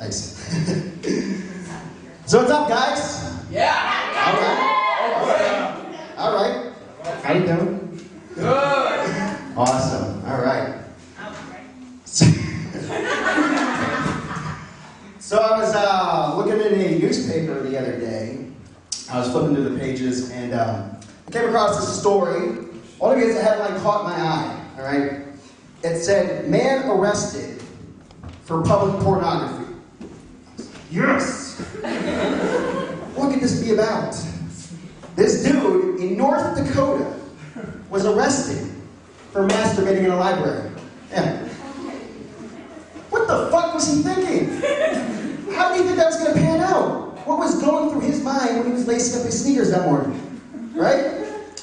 Thanks. So what's up, guys? Yeah. All right. How you doing? Good. Awesome. All right. So I was looking in a newspaper the other day. I was flipping through the pages and I came across this story. Only because the headline caught my eye. All right. It said, "Man arrested for public pornography." Yes! What could this be about? This dude in North Dakota was arrested for masturbating in a library. Yeah. What the fuck was he thinking? How did he think that was going to pan out? What was going through his mind when he was lacing up his sneakers that morning? Right?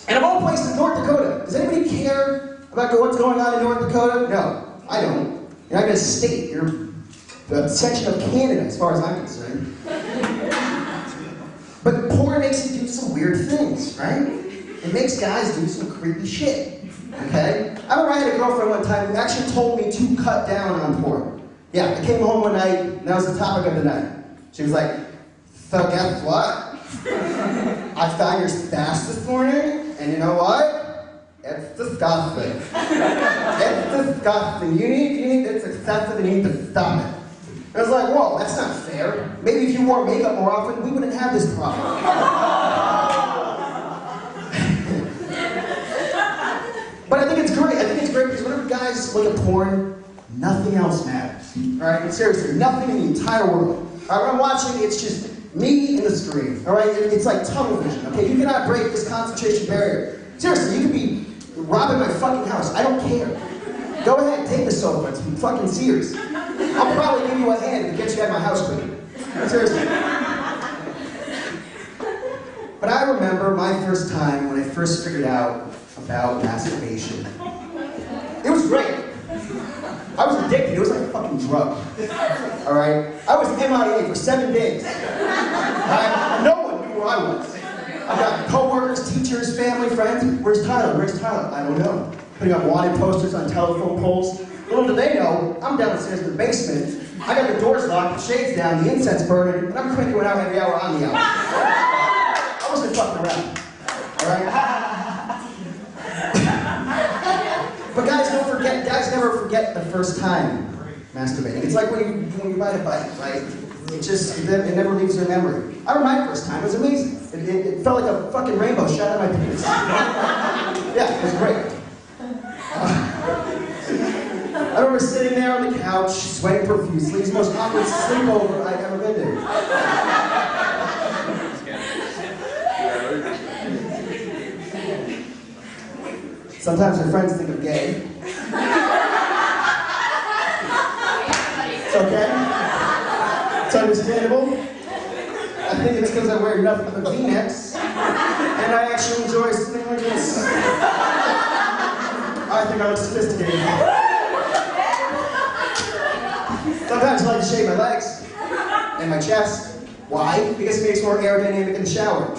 And of all places, North Dakota. Does anybody care about what's going on in North Dakota? No, I don't. You're not going to state. You're a section of Canada, as far as I'm concerned. But porn makes you do some weird things, right? It makes guys do some creepy shit, okay? I remember I had a girlfriend one time who actually told me to cut down on porn. Yeah, I came home one night, and that was the topic of the night. She was like, "So guess what? I found your stash this morning, and you know what? It's disgusting. It's disgusting. It's excessive, and you need to stop it." I was like, "Whoa, that's not fair. Maybe if you wore makeup more often, we wouldn't have this problem." But I think it's great. I think it's great because whenever guys look at porn, nothing else matters. All right? Seriously, nothing in the entire world. All right, when I'm watching, it's just me and the screen. All right? It's like tunnel vision. Okay? You cannot break this concentration barrier. Seriously, you could be robbing my fucking house. I don't care. Go ahead, take the sofa. It's fucking Sears. I'll probably give you a hand to get you out of my house quicker. Seriously. But I remember my first time when I first figured out about masturbation. It was great. I was addicted. It was like a fucking drug. Alright? I was MIA for 7 days. Right? No one knew where I was. I got co-workers, teachers, family, friends. "Where's Tyler? Where's Tyler?" I don't know. Putting up wanted posters on telephone poles. Little do they know, I'm downstairs in the basement. I got the doors locked, the shades down, the incense burning, and I'm cranking one out every hour on the hour. I wasn't fucking around. Alright? But guys never forget the first time masturbating. It's like when you ride a bike, right? It never leaves your memory. I remember my first time, it was amazing. It felt like a fucking rainbow shot out of my penis. Yeah, it was great. I remember sitting there on the couch, sweating profusely. It's the most awkward sleepover I've ever been to. Sometimes your friends think I'm gay. It's okay. It's understandable. I think it's because I wear nothing but V-necks. And I actually enjoy something like this. I think I look sophisticated. Sometimes I like to shave my legs and my chest. Why? Because it makes me more aerodynamic in the shower.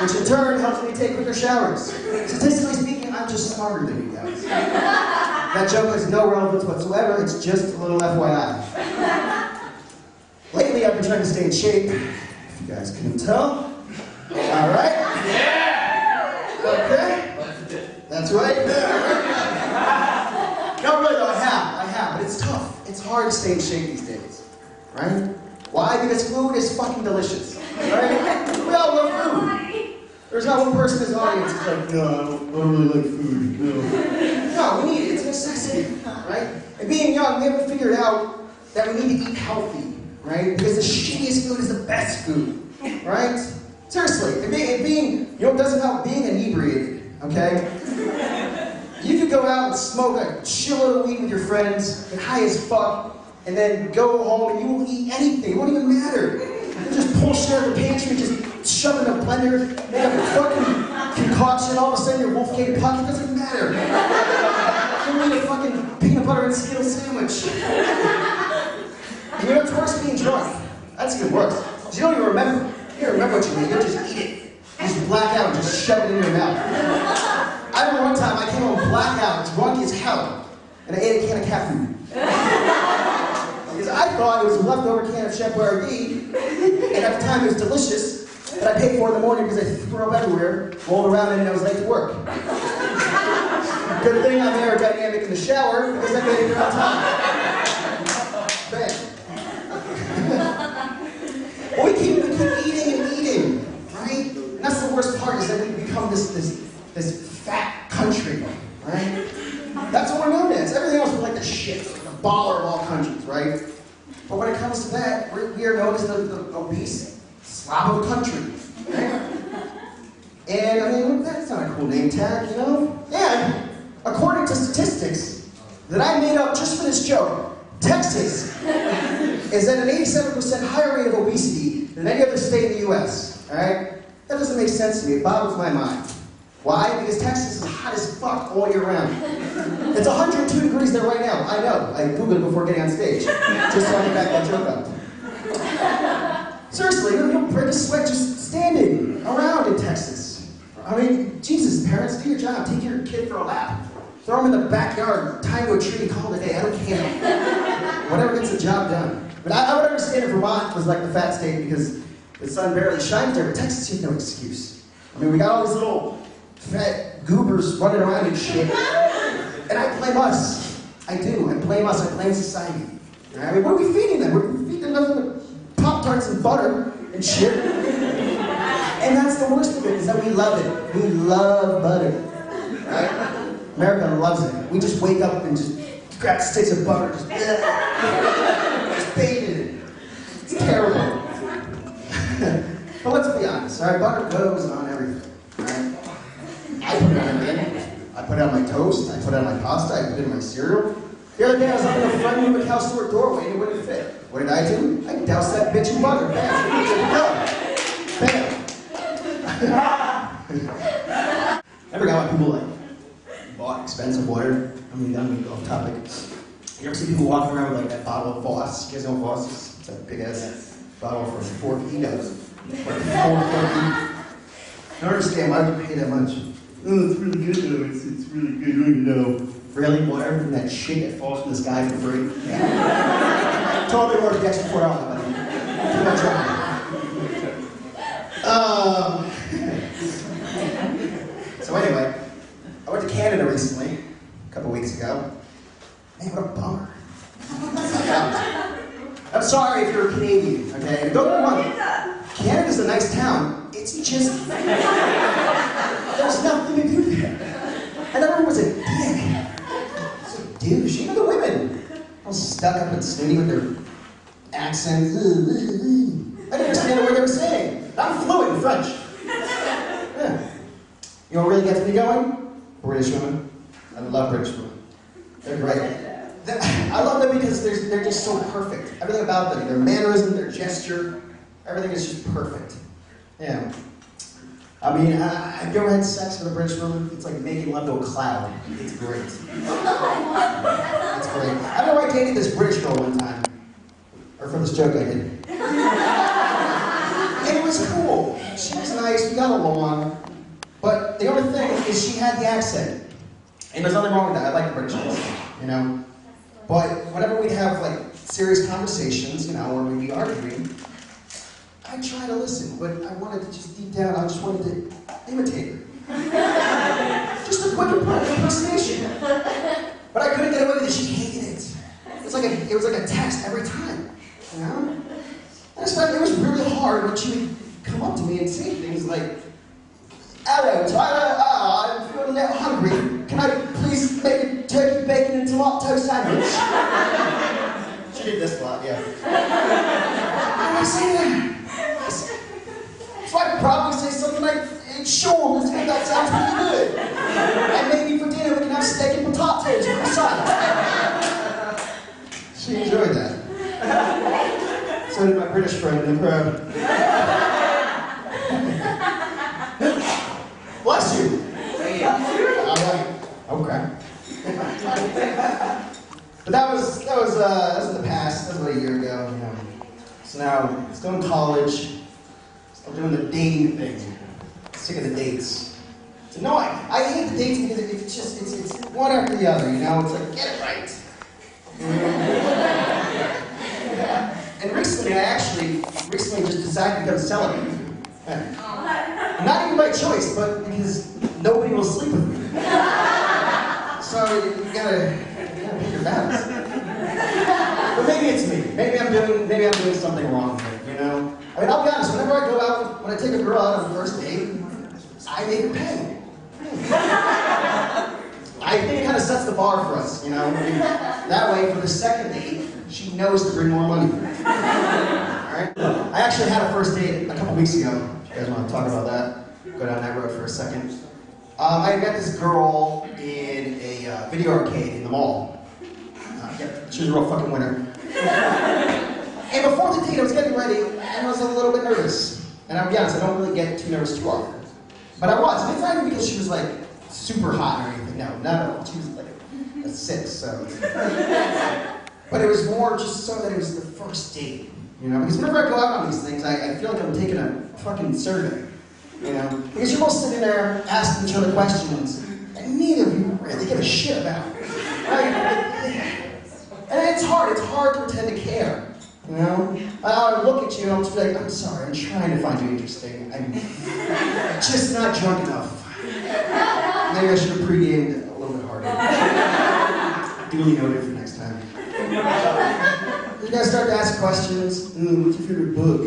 Which in turn helps me take quicker showers. Statistically speaking, I'm just smarter than you guys. That joke has no relevance whatsoever, it's just a little FYI. Lately I've been trying to stay in shape, if you guys couldn't tell. Alright? Yeah! Okay? That's right. No, really though, I have, but it's tough. It's hard to stay in shape these days, right? Why? Because food is fucking delicious, right? We all love food. There's not one person in this audience who's like, "No, I don't really like food, no." No, we need it, it's a necessity, right? And being young, we haven't figured out that we need to eat healthy, right? Because the shittiest food is the best food, right? Seriously, and being, you know what doesn't help? Being inebriated, okay? You could go out and smoke a shitload of weed with your friends, get high as fuck, and then go home and you will eat anything. It won't even matter. You just pull shit out of the pantry, just shove it in a blender, make up a fucking concoction, all of a sudden your Wolfgang Puck, it doesn't matter. You eat a fucking peanut butter and Skittles sandwich. And you know what's worse? Being drunk. That's even worse. Because you don't even remember. You don't remember what you ate, you just eat it. You just black out and just shove it in your mouth. I remember one time I came home blackout, drunk as hell, and I ate a can of cat food. Because I thought it was a leftover can of Chef Boyardee, and at the time it was delicious, and I paid for it in the morning because I threw up everywhere, rolled around in it, and I was late to work. Good thing I'm aerodynamic in the shower, because I made it on time. Bang. Well, we keep eating and eating, right? And that's the worst part, is that we become this fat country, right? That's what we're known as. Everything else, we're like the shit, the baller of all countries, right? But when it comes to that, we are known as the obese slob of country, right? And I mean, that's not a cool name tag, you know? And according to statistics that I made up just for this joke, Texas is at an 87% higher rate of obesity than any other state in the US, alright? That doesn't make sense to me, it boggles my mind. Why? Because Texas is hot as fuck all year round. It's 102 degrees there right now, I know. I Googled it before getting on stage, just so I can back that joke up. Seriously, you'll break a sweat just standing around in Texas. I mean, Jesus, parents, do your job. Take your kid for a lap. Throw him in the backyard, tie him to a tree, call it a day. I don't care. Whatever gets the job done. But I would understand if Vermont was like the fat state because the sun barely shines there, but Texas, you have no excuse. I mean, we got all these little fat goobers running around and shit. And I blame us. I do. I blame us. I blame society. I mean, what are we feeding them? We're feeding them nothing but Pop-Tarts and butter and shit. And that's the worst of it, is that we love it. We love butter. Right? America loves it. We just wake up and just grab sticks of butter, just bathe in it. It's terrible. But let's be honest, alright? Butter goes on everything. Right? I put it on everything. I put it on my toast, I put it on my pasta, I put it in my cereal. The other day I was up in the front of the Cal store doorway and it wouldn't fit. What did I do? I doused that bitch in butter. Bam! Bam! Ever got why people like bought expensive water? I mean, I'm gonna go off topic. You ever see people walking around with like that bottle of Voss? You guys know Voss? It's a big ass bottle for 4 kilos. Like 4 I don't understand why would you pay that much. Oh, it's really good though. It's really good. You know. Really? Water from that shit that falls from the sky for free? Yeah. Totally worth the extra $4, buddy. Too much So anyway, I went to Canada recently, a couple weeks ago. Man, what a bummer. I'm sorry if you're a Canadian, okay? Don't get me wrong. Canada's a nice town. It's just... there's nothing to do there. And everyone was a dick. It's a douche. Even the women. All stuck up and snooty with their accents. I didn't understand a word they were saying. I'm fluent in French. Yeah. You know what really gets me going? British women. I love British women. They're great. I love them because they're just so perfect. Everything about them, their mannerism, their gesture, everything is just perfect. Yeah. I mean, have you ever had sex with a British woman? It's like making love to a cloud. It's great. It's great. I remember I dated this British girl one time. Or for this joke I did. And it was cool. She was nice, we got along. But the only thing is she had the accent. And there's nothing wrong with that. I like the British accent, you know? But whenever we'd have like serious conversations, you know, or we'd be arguing, I try to listen, but I wanted to just deep down, I just wanted to imitate her. Just a quick impersonation. But I couldn't get away with it, she hated it. It was like a test every time, you know? And it was really hard when she would come up to me and say things like, "Hello, Tyler, I'm feeling a little hungry. Can I please make a turkey, bacon, and tomato sandwich?" She did this a lot, yeah. And I say that. So I'd probably say something like, "Hey, sure, that sounds pretty good. And maybe for dinner we can have steak and potatoes with a salad." She enjoyed that. So did my British friend in the crowd. Bless you. Alright. Okay. But that was in the past. That was about a year ago. You know. So now, still in college. Still doing the dating thing. Sick of the dates. It's annoying. I hate the dates because it's one after the other. You know, it's like get it right. me, I actually recently just decided to become celibate. Not even by choice, but because nobody will sleep with me. So you gotta pick your battles. But maybe it's me. Maybe I'm doing something wrong here, you know? I mean, I'll be honest, whenever I go out, when I take a girl out on the first date, I make her pay. I think it kind of sets the bar for us, you know? I mean, that way, for the second date, she knows to bring more money. Alright? I actually had a first date a couple weeks ago. If you guys want to talk about that, go down that road for a second. I met this girl in a video arcade in the mall. She was a real fucking winner. And before the date, I was getting ready, and I was a little bit nervous. And I'll be honest, I don't really get too nervous too often. But I was. And it's not even because she was like super hot or anything. No. She was like a 6, so. But it was more just so that it was the first date. You know, because whenever I go out on these things, I feel like I'm taking a fucking survey. You know? Because you're both sitting there asking each other questions, and neither of you really give a shit about it. Right? And it's hard to pretend to care. You know? I'll look at you and I'll just be like, I'm sorry, I'm trying to find you interesting. I'm just not drunk enough. Maybe I should have pre-gamed a little bit harder. Duly noted for next time. You guys start to ask questions. What's your favorite book?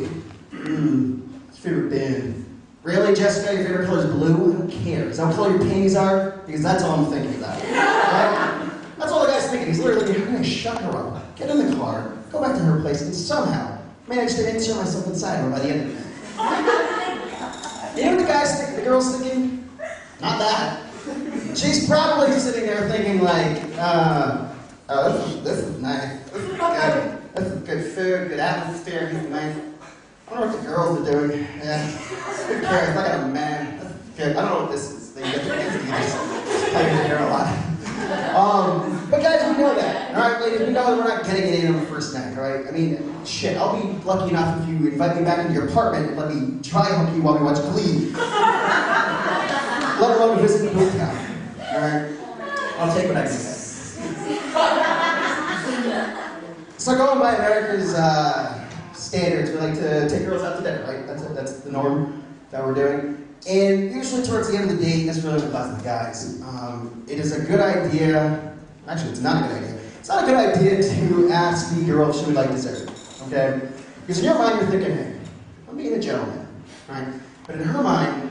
What's your favorite band? Really, Jessica, your favorite color is blue? I don't care. Is that what color your panties are? Because that's all I'm thinking about. Right? That's all the guy's thinking. He's literally thinking, I'm going to shut her up, get in the car, go back to her place, and somehow manage to insert myself inside her by the end of the night. You know what the girl's thinking? Not that. She's probably sitting there thinking like, oh, this is nice. This is good food, good atmosphere, he's nice. I wonder what the girls are doing. Yeah. Who cares? I got a man. That's good. I don't know what this is. They get the kids to just play with hair a lot. But guys, we know that. Alright, ladies, we know that we're not getting it in on the first night, alright? I mean, shit, I'll be lucky enough if you invite me back into your apartment and let me try hook you while we watch Glee. Let alone visit the Boot Town. Alright? I'll take what I can get. So going by America's standards, we like to take girls out to dinner, right? That's the norm that we're doing. And usually towards the end of the date, this really applies to the guys. It is a good idea, actually it's not a good idea. It's not a good idea to ask the girl if she would like dessert, okay? Because in your mind you're thinking, hey, I'm being a gentleman, right? But in her mind,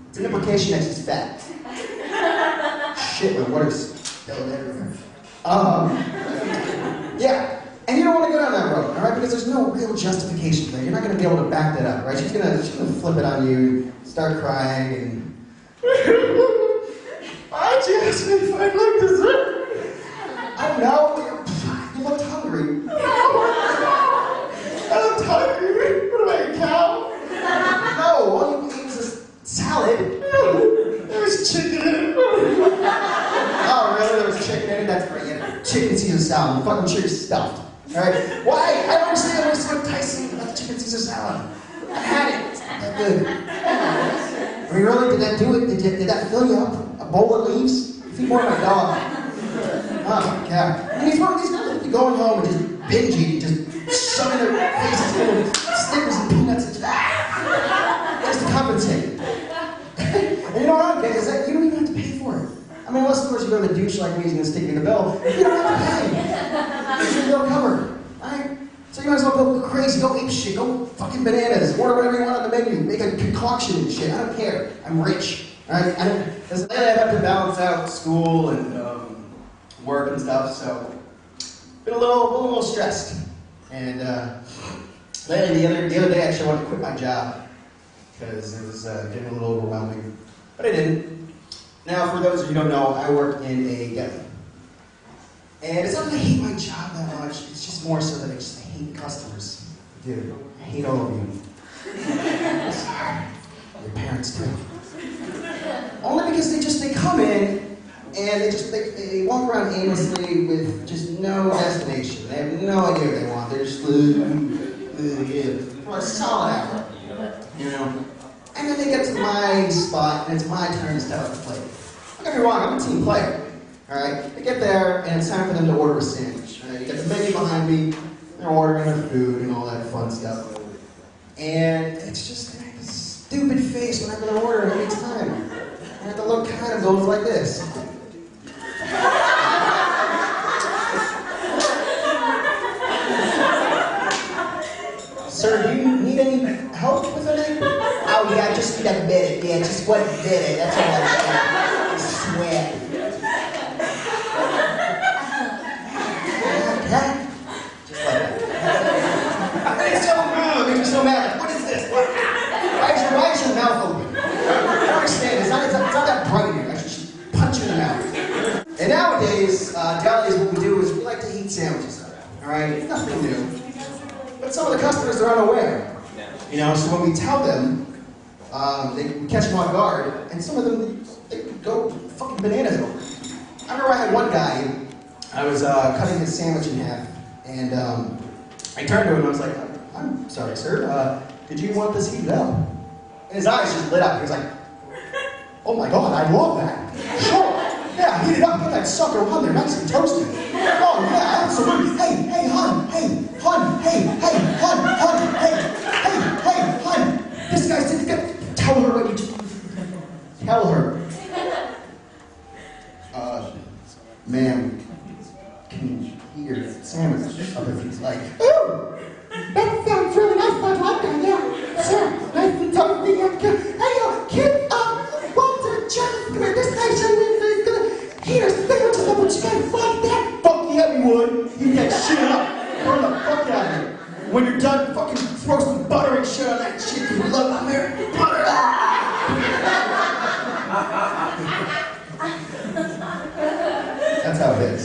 it's an implication that she's fat. Shit, my water's spilling everywhere. Yeah. And you don't want to go down that road, all right? Because there's no real justification there. You're not going to be able to back that up, right? She's gonna flip it on you, start crying, and why'd you ask me if I'd like dessert? I don't know. You looked hungry. I looked hungry. What am I, a cow? No, all you ate was a salad. There was chicken in it. Oh, really? There was chicken in it? That's great. Yeah. Chicken Caesar salad. I'm fucking sure you're stuffed. Alright? Why? I don't understand what's so enticing about the chicken Caesar salad. I had it. It's not that good. I mean, really? Did that do it? Did that fill you up? A bowl of leaves? Feed more of my dog. Oh my god. And these girls would be going home and just binge eating, just shoving their faces full of Snickers and peanuts and just to compensate. And you know what I don't get is that you don't even have to pay for it. I mean, unless of course you go to the douche like me, he's gonna stick you in the bill. You don't have to pay. You're covered, right? So you might as well go crazy, go ape shit, go fucking bananas, order whatever you want on the menu, make a concoction and shit. I don't care. I'm rich, right? Because lately I have to balance out school and work and stuff, so been a little stressed. And lately, the other day, actually, I wanted to quit my job because it was getting a little overwhelming, but I didn't. Now, for those of you who don't know, I work in a deli. And it's not that I hate my job that much, it's just more so that I hate customers. Dude, I hate all of you. Sorry. Your parents too. Only because they come in and they walk around aimlessly with just no destination. They have no idea what they want. They're just for a solid hour, you know. And then they get to my spot and it's my turn to step up the plate. Don't get me wrong, I'm a team player. Alright? They get there and it's time for them to order a sandwich. Right? You got the menu behind me, They're ordering their food and all that fun stuff. And it's just a stupid face whenever they're ordering every time. And the look kind of goes like this. Sir, do you need any help with anything? Oh yeah, just need a minute. Yeah, just 1 minute. That's all I need. I swear. Just like that. It's so rude. It makes me so mad. What is this? Why is your mouth open? I don't understand. It's not that bright here. I should punch you in the mouth. And nowadays, delis, what we do is we like to heat sandwiches up. All right? It's nothing new. But some of the customers are unaware. You know, so when we tell them, they catch them off guard, and some of them, they go fucking bananas over it. I remember I had one guy, I was cutting his sandwich in half, and I turned to him and I was like, I'm sorry, sir, did you want this heated up? And his eyes just lit up. He was like, oh my God, I love that. Sure. Yeah, heat it up, put that sucker on there, nice and toasted. Oh yeah, absolutely. Hey, hun, hey, hun, hey, hun. This guy's did good. Tell her what you do. Tell her. Ma'am, can you hear the sandwich up if he's like, ooh, that sounds really nice, I like that, yeah. Sure, nice and toasty. Hey, kid, welcome to the church. Come here, this nation is gonna heat her sandwiches up, but you can't fight that. Fuck yeah, we would. Heat that shit up. Burn the fuck out of here. When you're done, fucking throw some butter and shit on that shit. You love American butter. That's how it is.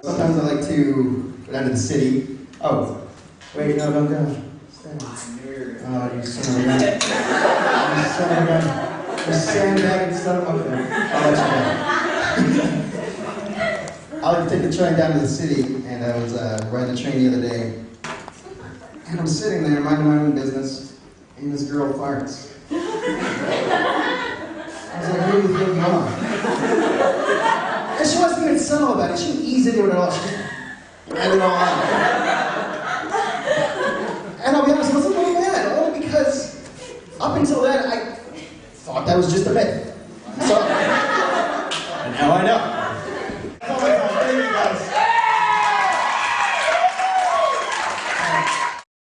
Sometimes I like to go down to the city. Oh, wait, no, don't go. Stay. Oh, you son of a gun. You son of a gun. You sandbagging son of a gun. I'll let you know. I like to take the train down to the city, and I was riding the train the other day. And I'm sitting there minding my own business, and this girl farts. I was like, what do you think you are? And she wasn't even subtle about it. She didn't ease into it at all. She just ran it all out. And I'll be honest, I was a little mad, only because up until then, I thought that was just a myth. So, and now I know.